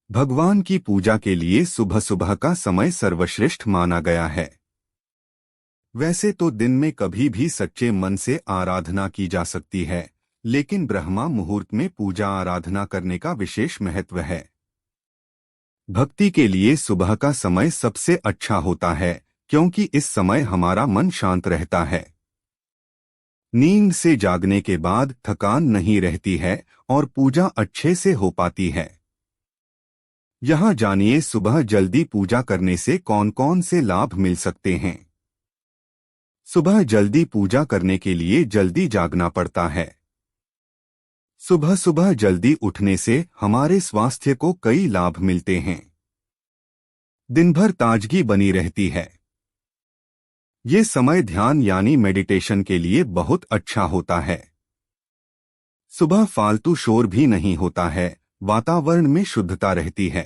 भगवान की पूजा के लिए सुबह सुबह का समय सर्वश्रेष्ठ माना गया है। वैसे तो दिन में कभी भी सच्चे मन से आराधना की जा सकती है, लेकिन ब्रह्मा मुहूर्त में पूजा आराधना करने का विशेष महत्व है। भक्ति के लिए सुबह का समय सबसे अच्छा होता है, क्योंकि इस समय हमारा मन शांत रहता है। नींद से जागने के बाद थकान नहीं रहती है और पूजा अच्छे से हो पाती है। यहाँ जानिए सुबह जल्दी पूजा करने से कौन कौन से लाभ मिल सकते हैं। सुबह जल्दी पूजा करने के लिए जल्दी जागना पड़ता है। सुबह सुबह जल्दी उठने से हमारे स्वास्थ्य को कई लाभ मिलते हैं। दिन भर ताजगी बनी रहती है। ये समय ध्यान यानी मेडिटेशन के लिए बहुत अच्छा होता है। सुबह फालतू शोर भी नहीं होता है, वातावरण में शुद्धता रहती है।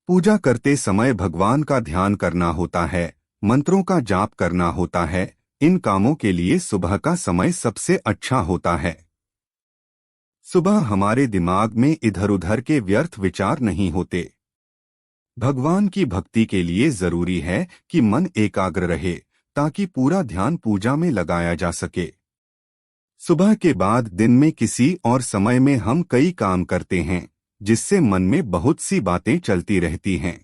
पूजा करते समय भगवान का ध्यान करना होता है, मंत्रों का जाप करना होता है। इन कामों के लिए सुबह का समय सबसे अच्छा होता है। सुबह हमारे दिमाग में इधर उधर के व्यर्थ विचार नहीं होते। भगवान की भक्ति के लिए जरूरी है कि मन एकाग्र रहे, ताकि पूरा ध्यान पूजा में लगाया जा सके। सुबह के बाद दिन में किसी और समय में हम कई काम करते हैं, जिससे मन में बहुत सी बातें चलती रहती हैं।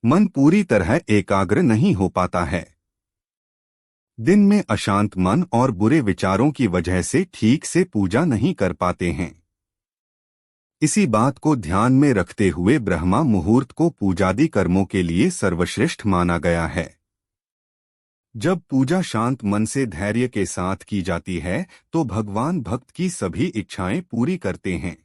मन पूरी तरह एकाग्र नहीं हो पाता है। दिन में अशांत मन और बुरे विचारों की वजह से ठीक से पूजा नहीं कर पाते हैं। इसी बात को ध्यान में रखते हुए ब्रह्मा मुहूर्त को पूजादि कर्मों के लिए सर्वश्रेष्ठ माना गया है। जब पूजा शांत मन से धैर्य के साथ की जाती है, तो भगवान भक्त की सभी इच्छाएं पूरी करते हैं।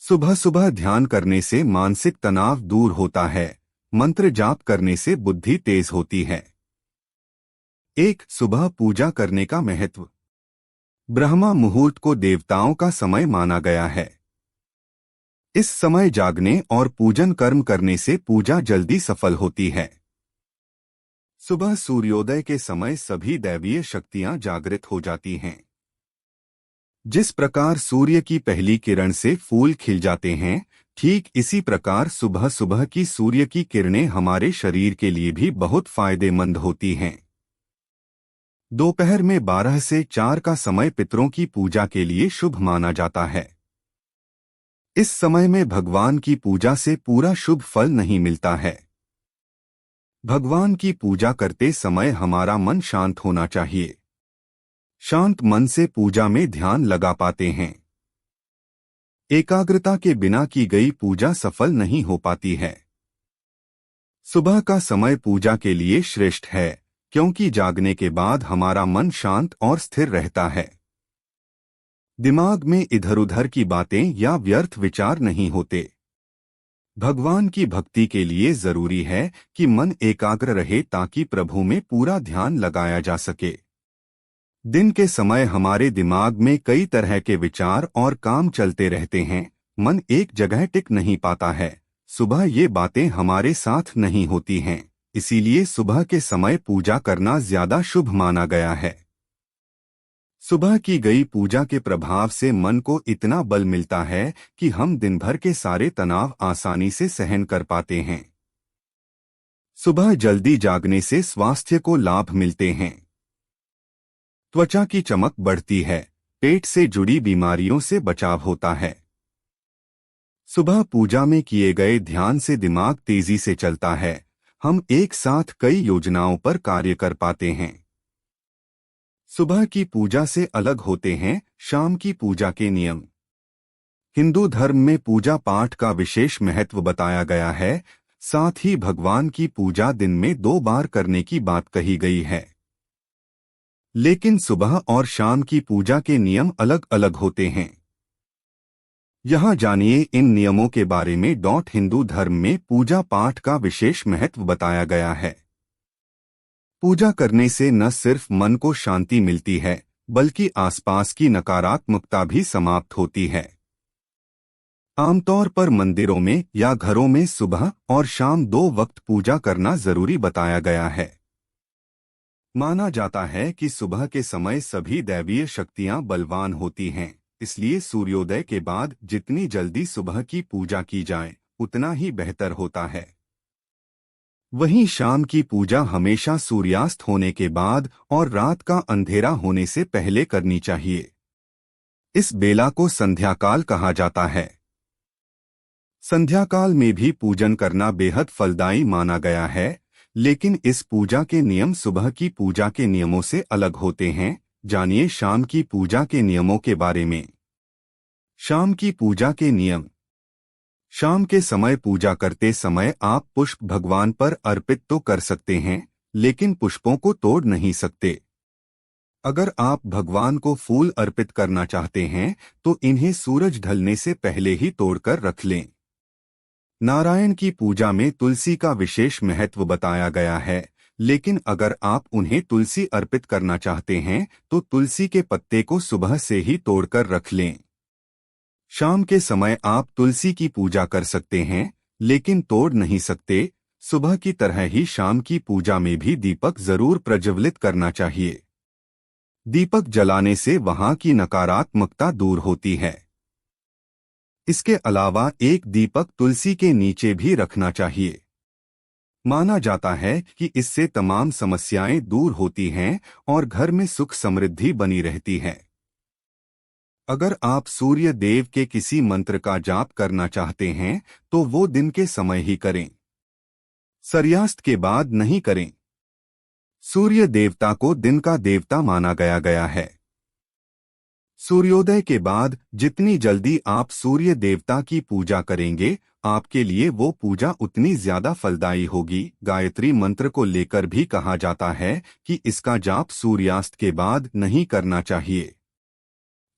सुबह सुबह ध्यान करने से मानसिक तनाव दूर होता है। मंत्र जाप करने से बुद्धि तेज होती है। सुबह पूजा करने का महत्व। ब्रह्मा मुहूर्त को देवताओं का समय माना गया है। इस समय जागने और पूजन कर्म करने से पूजा जल्दी सफल होती है। सुबह सूर्योदय के समय सभी दैवीय शक्तियां जागृत हो जाती हैं। जिस प्रकार सूर्य की पहली किरण से फूल खिल जाते हैं, ठीक इसी प्रकार सुबह सुबह की सूर्य की किरणें हमारे शरीर के लिए भी बहुत फायदेमंद होती हैं। दोपहर में 12 से 4 का समय पितरों की पूजा के लिए शुभ माना जाता है। इस समय में भगवान की पूजा से पूरा शुभ फल नहीं मिलता है। भगवान की पूजा करते समय हमारा मन शांत होना चाहिए। शांत मन से पूजा में ध्यान लगा पाते हैं। एकाग्रता के बिना की गई पूजा सफल नहीं हो पाती है। सुबह का समय पूजा के लिए श्रेष्ठ है, क्योंकि जागने के बाद हमारा मन शांत और स्थिर रहता है। दिमाग में इधर उधर की बातें या व्यर्थ विचार नहीं होते। भगवान की भक्ति के लिए जरूरी है कि मन एकाग्र रहे, ताकि प्रभु में पूरा ध्यान लगाया जा सके। दिन के समय हमारे दिमाग में कई तरह के विचार और काम चलते रहते हैं। मन एक जगह टिक नहीं पाता है। सुबह ये बातें हमारे साथ नहीं होती हैं, इसीलिए सुबह के समय पूजा करना ज्यादा शुभ माना गया है। सुबह की गई पूजा के प्रभाव से मन को इतना बल मिलता है कि हम दिन भर के सारे तनाव आसानी से सहन कर पाते हैं। सुबह जल्दी जागने से स्वास्थ्य को लाभ मिलते हैं। त्वचा की चमक बढ़ती है, पेट से जुड़ी बीमारियों से बचाव होता है। सुबह पूजा में किए गए ध्यान से दिमाग तेजी से चलता है। हम एक साथ कई योजनाओं पर कार्य कर पाते हैं। सुबह की पूजा से अलग होते हैं शाम की पूजा के नियम। हिंदू धर्म में पूजा पाठ का विशेष महत्व बताया गया है। साथ ही भगवान की पूजा दिन में 2 बार करने की बात कही गई है। लेकिन सुबह और शाम की पूजा के नियम अलग अलग होते हैं। यहाँ जानिए इन नियमों के बारे में। हिंदू धर्म में पूजा पाठ का विशेष महत्व बताया गया है। पूजा करने से न सिर्फ मन को शांति मिलती है, बल्कि आसपास की नकारात्मकता भी समाप्त होती है। आमतौर पर मंदिरों में या घरों में सुबह और शाम 2 वक्त पूजा करना जरूरी बताया गया है। माना जाता है कि सुबह के समय सभी दैवीय शक्तियां बलवान होती हैं, इसलिए सूर्योदय के बाद जितनी जल्दी सुबह की पूजा की जाए उतना ही बेहतर होता है। वहीं शाम की पूजा हमेशा सूर्यास्त होने के बाद और रात का अंधेरा होने से पहले करनी चाहिए। इस बेला को संध्याकाल कहा जाता है। संध्याकाल में भी पूजन करना बेहद फलदायी माना गया है, लेकिन इस पूजा के नियम सुबह की पूजा के नियमों से अलग होते हैं। जानिए शाम की पूजा के नियमों के बारे में। शाम की पूजा के नियम। शाम के समय पूजा करते समय आप पुष्प भगवान पर अर्पित तो कर सकते हैं, लेकिन पुष्पों को तोड़ नहीं सकते। अगर आप भगवान को फूल अर्पित करना चाहते हैं तो इन्हें सूरज ढलने से पहले ही तोड़कर रख लें। नारायण की पूजा में तुलसी का विशेष महत्व बताया गया है, लेकिन अगर आप उन्हें तुलसी अर्पित करना चाहते हैं तो तुलसी के पत्ते को सुबह से ही तोड़कर रख लें। शाम के समय आप तुलसी की पूजा कर सकते हैं, लेकिन तोड़ नहीं सकते। सुबह की तरह ही शाम की पूजा में भी दीपक जरूर प्रज्वलित करना चाहिए। दीपक जलाने से वहां की नकारात्मकता दूर होती है। इसके अलावा एक दीपक तुलसी के नीचे भी रखना चाहिए। माना जाता है कि इससे तमाम समस्याएं दूर होती हैं और घर में सुख समृद्धि बनी रहती है। अगर आप सूर्य देव के किसी मंत्र का जाप करना चाहते हैं तो वो दिन के समय ही करें, सूर्यास्त के बाद नहीं करें। सूर्य देवता को दिन का देवता माना गया है। सूर्योदय के बाद जितनी जल्दी आप सूर्य देवता की पूजा करेंगे, आपके लिए वो पूजा उतनी ज्यादा फलदायी होगी। गायत्री मंत्र को लेकर भी कहा जाता है कि इसका जाप सूर्यास्त के बाद नहीं करना चाहिए।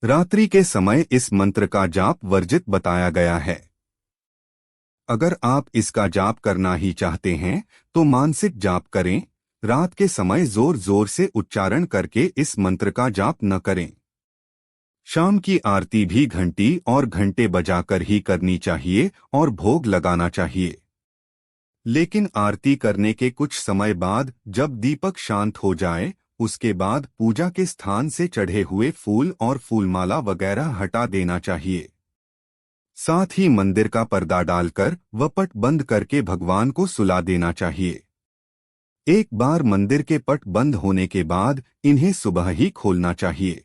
रात्रि के समय इस मंत्र का जाप वर्जित बताया गया है। अगर आप इसका जाप करना ही चाहते हैं तो मानसिक जाप करें। रात के समय जोर जोर से उच्चारण करके इस मंत्र का जाप न करें। शाम की आरती भी घंटी और घंटे बजाकर ही करनी चाहिए और भोग लगाना चाहिए। लेकिन आरती करने के कुछ समय बाद जब दीपक शांत हो जाए, उसके बाद पूजा के स्थान से चढ़े हुए फूल और फूलमाला वगैरह हटा देना चाहिए। साथ ही मंदिर का पर्दा डालकर व पट बंद करके भगवान को सुला देना चाहिए। एक बार मंदिर के पट बंद होने के बाद इन्हें सुबह ही खोलना चाहिए।